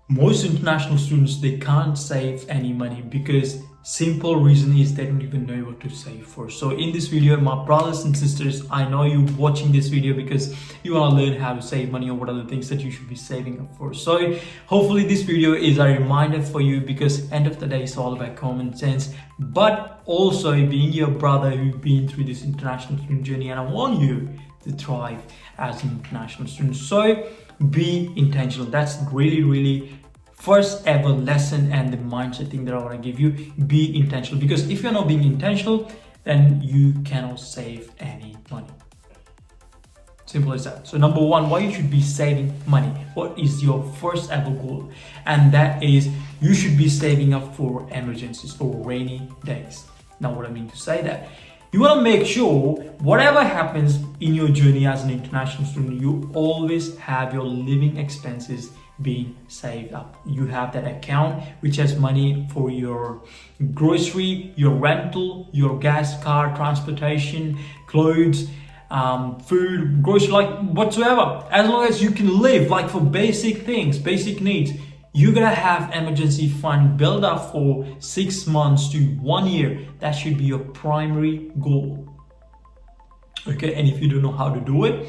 Most international students, they can't save any money because simple reason is they don't even know what to save for. So in this video, my brothers and sisters, I know you watching this video because you want to learn how to save money or what are the things that you should be saving up for. So hopefully this video is a reminder for you, because end of the day it's all about common sense, but also being your brother who's been through this international student journey, and I want you to thrive as an international student. So be intentional. That's really first ever lesson and the mindset thing that I want to give you. Be intentional, because if you're not being intentional, then you cannot save any money. Simple as that. So number one, why you should be saving money. What is your first ever goal? And that is, you should be saving up for emergencies, for rainy days. Now what I mean to say that, you want to make sure whatever happens in your journey as an international student, you always have your living expenses being saved up. You have that account which has money for your grocery, your rental, your gas, car, transportation, clothes, food, grocery, like whatsoever. As long as you can live, like for basic things, basic needs, you're gonna have emergency fund build up for 6 months to 1 year. That should be your primary goal. Okay, and if you don't know how to do it,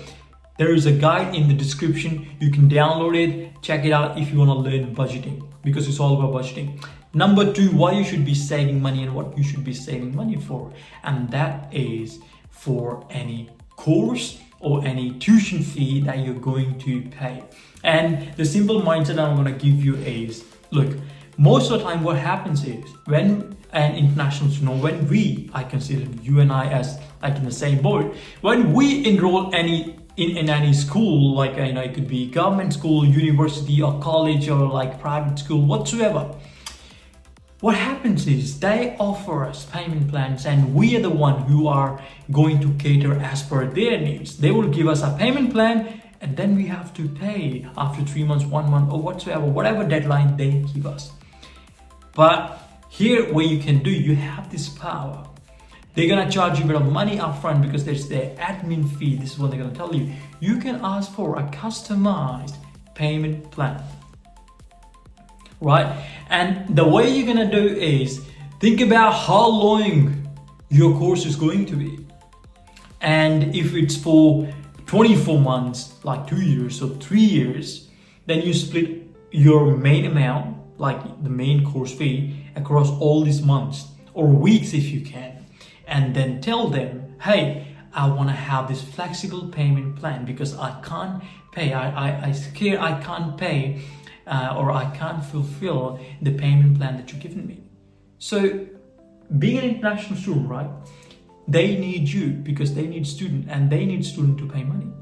there is a guide in the description. You can download it, check it out if you want to learn budgeting, because it's all about budgeting. Number two, why you should be saving money and what you should be saving money for. And that is for any course or any tuition fee that you're going to pay. And the simple mindset I'm going to give you is, look, most of the time what happens is, when an international student, when we, I consider you and I as like in the same boat, when we enroll in any school, like it could be government school, university or college or like private school, whatsoever, what happens is they offer us payment plans, and we are the one who are going to cater as per their needs. They will give us a payment plan, and then we have to pay after 3 months, 1 month, or whatsoever, whatever deadline they give us. But here, what you can do, you have this power. They're gonna charge you a bit of money upfront because there's their admin fee. This is what they're gonna tell you. You can ask for a customized payment plan, right? And the way you're gonna do is, think about how long your course is going to be. And if it's for 24 months, like 2 years or 3 years, then you split your main amount, like the main course fee, across all these months or weeks if you can. And then tell them, hey, I want to have this flexible payment plan because I can't pay. I scared I can't pay or I can't fulfill the payment plan that you're giving me. So being an international student, right? They need you because they need student, and they need student to pay money.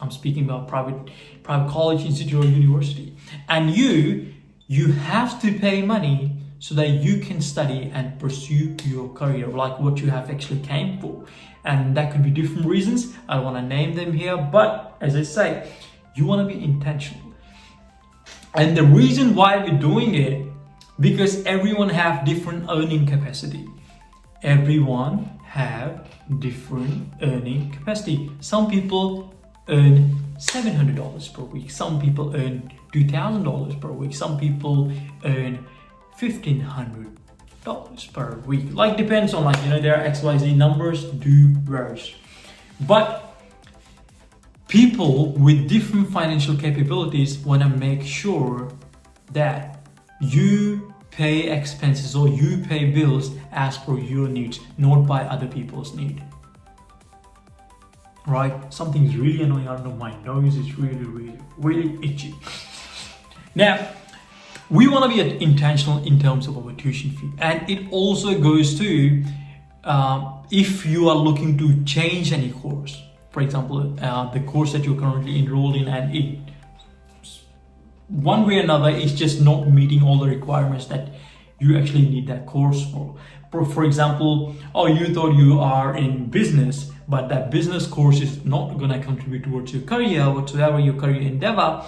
I'm speaking about private college, institute, or university. And you have to pay money so that you can study and pursue your career, like what you have actually came for. And that could be different reasons. I don't want to name them here, but as I say, you want to be intentional. And the reason why we're doing it, because everyone have different earning capacity. Everyone have different earning capacity. Some people earn $700 per week. Some people earn $2,000 per week. Some people earn $1,500 per week. Like depends on there are XYZ numbers do vary. But people with different financial capabilities want to make sure that you pay expenses or you pay bills as per your needs, not by other people's need. Right? Something is really annoying. I don't know, my nose is really itchy. Now, we want to be intentional in terms of our tuition fee. And it also goes to if you are looking to change any course. For example, the course that you're currently enrolled in, and it one way or another is just not meeting all the requirements that you actually need that course for. For example, you thought you are in business, but that business course is not going to contribute towards your career, whatsoever your career endeavor.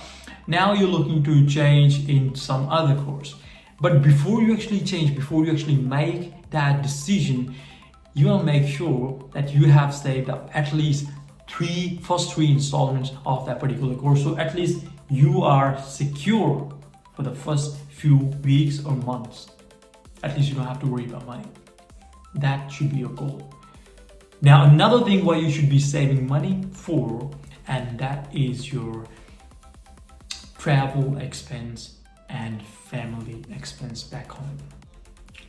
Now you're looking to change in some other course. But before you actually change, before you actually make that decision, you want to make sure that you have saved up at least first three installments of that particular course. So at least you are secure for for the first few weeks or months. At least you don't have to worry about money. That should be your goal. Now, another thing why you should be saving money for, and that is your travel expense and family expense back home.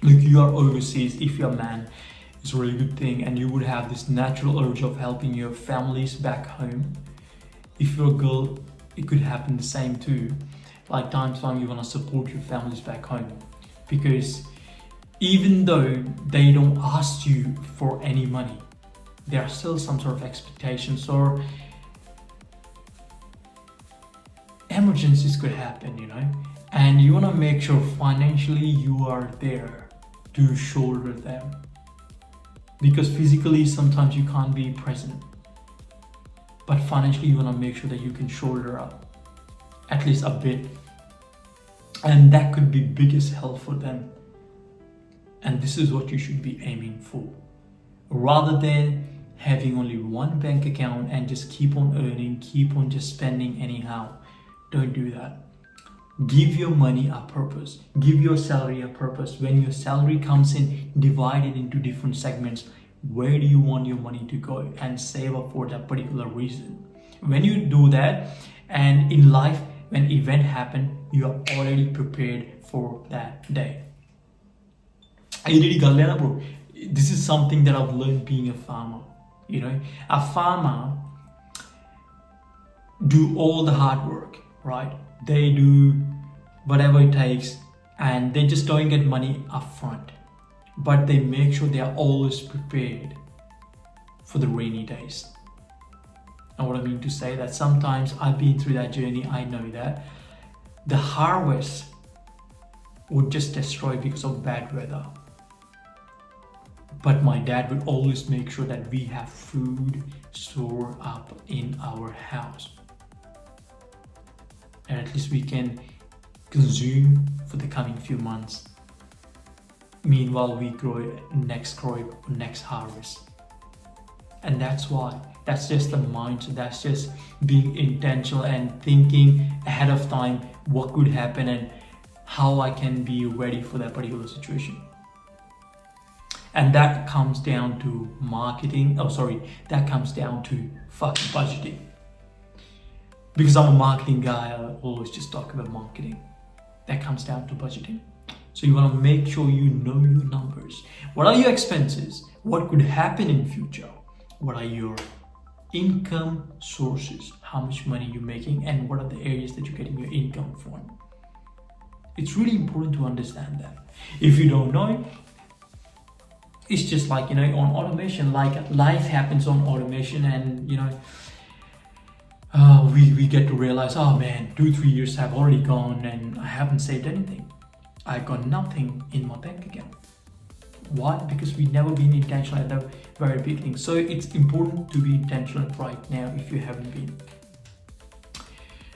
Look, you are overseas. If you're a man, it's a really good thing, and you would have this natural urge of helping your families back home. If you're a girl, it could happen the same too. Like time to time, you want to support your families back home, because even though they don't ask you for any money, there are still some sort of expectations, or emergencies could happen, and you want to make sure financially you are there to shoulder them, because physically sometimes you can't be present, but financially you want to make sure that you can shoulder up at least a bit, and that could be biggest help for them. And this is what you should be aiming for, rather than having only one bank account and just keep on earning, keep on just spending anyhow. Don't do that. Give your money a purpose. Give your salary a purpose. When your salary comes in, divide it into different segments. Where do you want your money to go, and save up for that particular reason. When you do that, and in life, when event happen, you are already prepared for that day. Bro, this is something that I've learned being a farmer. A farmer do all the hard work, right? They do whatever it takes, and they just don't get money up front, but they make sure they are always prepared for the rainy days. And what I mean to say that sometimes I've been through that journey. I know that the harvest would just destroy because of bad weather, but my dad would always make sure that we have food stored up in our house, and at least we can consume for the coming few months. Meanwhile, we grow next crop, next harvest. And that's just the mindset. That's just being intentional and thinking ahead of time what could happen and how I can be ready for that particular situation. And that comes down to marketing. That comes down to fucking budgeting. Because I'm a marketing guy, I always just talk about marketing. That comes down to budgeting. So you want to make sure you know your numbers. What are your expenses? What could happen in future? What are your income sources? How much money you're making, and what are the areas that you're getting your income from? It's really important to understand that. If you don't know, it's just like, on automation, like life happens on automation, and we get to realize, oh man, 2-3 years have already gone and I haven't saved anything. I got nothing in my bank account. Why? Because we never been intentional at the very beginning. So it's important to be intentional right now if you haven't been.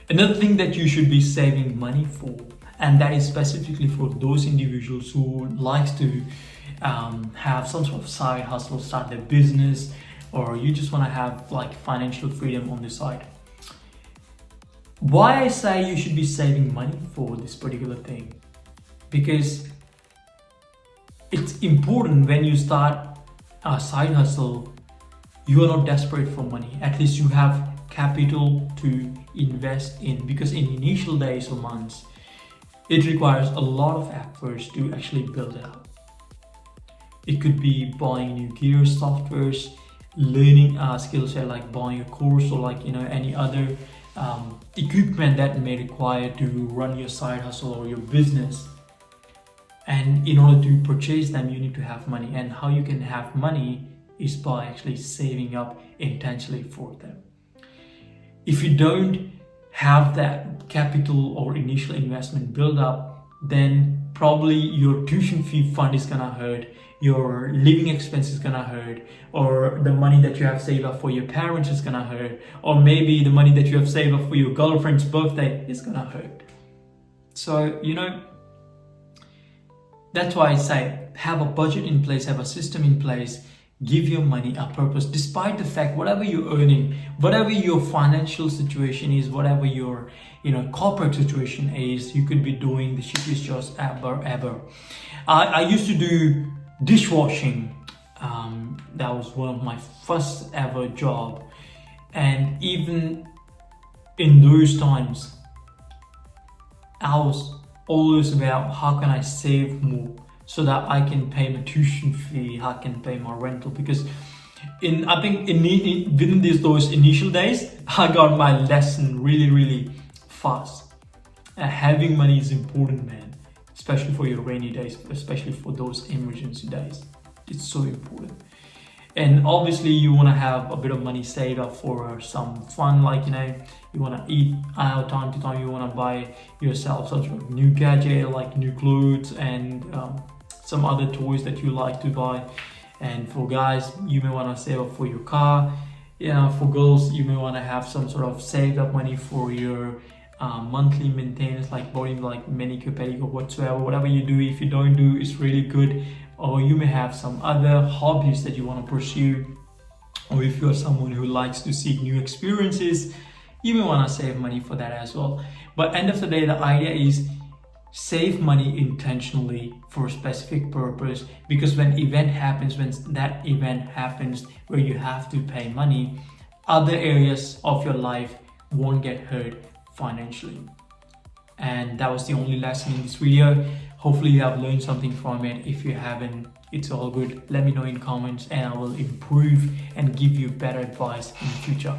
Another thing that you should be saving money for, and that is specifically for those individuals who likes to have some sort of side hustle, start their business, or you just want to have like financial freedom on the side. Why I say you should be saving money for this particular thing? Because it's important when you start a side hustle, you are not desperate for money. At least you have capital to invest in, because in initial days or months, it requires a lot of efforts to actually build it up. It could be buying new gear, softwares, learning a skill set like buying a course, or like any other equipment that may require to run your side hustle or your business. And in order to purchase them, you need to have money. And how you can have money is by actually saving up intentionally for them. If you don't have that capital or initial investment build up, then probably your tuition fee fund is gonna hurt, your living expense is gonna hurt, or the money that you have saved up for your parents is gonna hurt, or maybe the money that you have saved up for your girlfriend's birthday is gonna hurt. So, that's why I say have a budget in place, have a system in place, give your money a purpose, despite the fact whatever you're earning, whatever your financial situation is, whatever your corporate situation is, you could be doing the shittiest jobs ever. I used to do dishwashing. That was one of my first ever job, and even in those times I was always about how can I save more so that I can pay my tuition fee, I can pay my rental. Because within those initial days, I got my lesson really fast. Having money is important, man, especially for your rainy days, especially for those emergency days. It's so important. And obviously you want to have a bit of money saved up for some fun, like you want to eat out time to time, you want to buy yourself some sort of new gadget like new clothes and some other toys that you like to buy. And for guys, you may want to save up for your car. For girls, you may want to have some sort of saved up money for your monthly maintenance, like body, like manicure, pedicure, whatever you do. If you don't do, it's really good. Or you may have some other hobbies that you want to pursue, or if you're someone who likes to seek new experiences, you may want to save money for that as well. But end of the day, the idea is save money intentionally for a specific purpose, because when that event happens where you have to pay money, other areas of your life won't get hurt financially. And that was the only lesson in this video. Hopefully you have learned something from it. If you haven't, it's all good. Let me know in comments and I will improve and give you better advice in the future.